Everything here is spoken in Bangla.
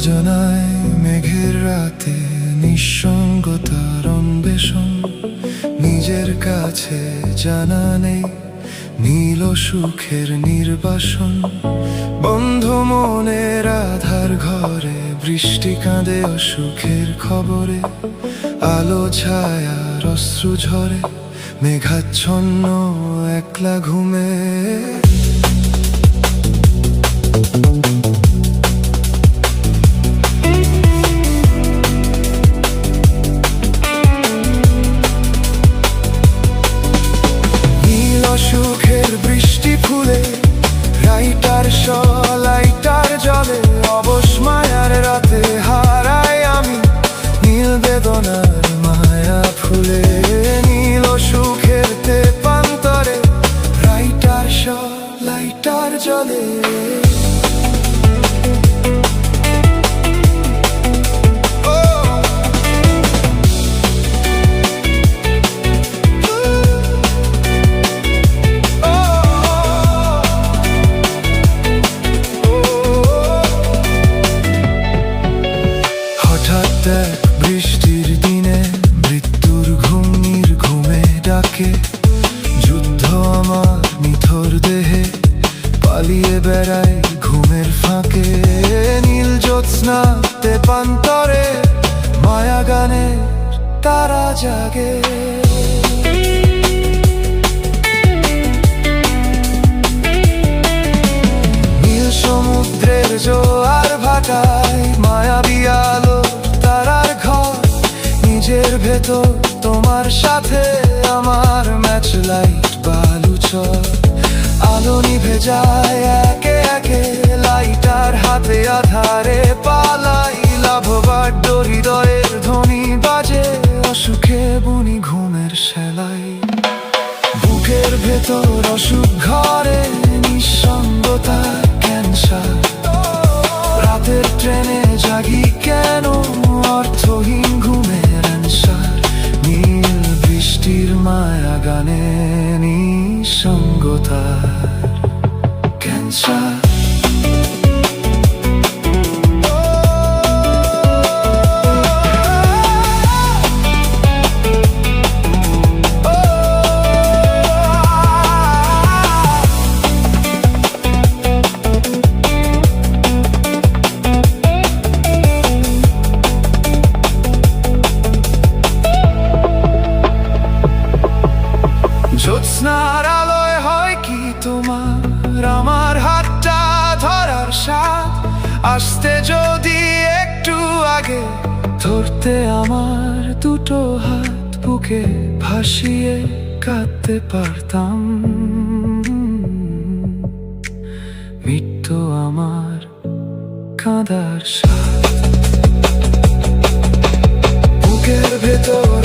অজানায় মেঘের রাতে নিঃসঙ্গতার অন্বেষণ, নিজের কাছে জানা নেই নীল সুখের নির্বাসন। বন্ধ মনের আধার ঘরে বৃষ্টি কাঁদে অসুখের খবরে, আলো ছায়ার অশ্রু ঝরে মেঘাচ্ছন্ন একলা ঘুমে। সুখের বৃষ্টি ফুলে রাইটার লাইটার জলে, অবশ মায়ার রাতে হারাই আমি নীল বেদনার মায়া ফুলে। নীল সুখের তেপান্তরে রাইটার লাইটার জলে। বৃষ্টির দিনে মৃত্যুর ঘুমির ঘুমে ডাকে, যুদ্ধ আমার নিথর দেহে পালিয়ে বেড়াই ঘুমের ফাঁকে। নীল জ্যোৎস্না তেপান্তরে মায়া গানে তারা জাগে। নীল সমুদ্রের জোয়ার ভাটায় মায়াবী আলো তারার ঘর, নিজের ভেতর তোমার সাথে আমার ম্যাচ লাইট বালুচর। আলো নিভে যায় একে একে লাইটার হাতে আধারে পালাই, লাভবাড্ড হৃদয়ের ধ্বনি বাজে অসুখে বুনি ঘুমের সেলাই। বুকের ভেতর অসুখ ঘরে নিঃসঙ্গতার ক্যান্সার, রাতের ট্রেনে জাগি কেন অর্থহীন ঘুমের অ্যানসার। নীল বৃষ্টির মায়া গানে নিঃসঙ্গতার ক্যান্সার। জ্যোৎস্নার আলোয় হয় কি তোমার আমার হাতটা ধরার স্বাদ, আসতে যদি একটু আগে ধরতে আমার দুটো হাত, বুকে ভাসিয়ে কাঁদতে পারতাম। মিটত আমার কাঁদার স্বাদ। বুকের ভেতর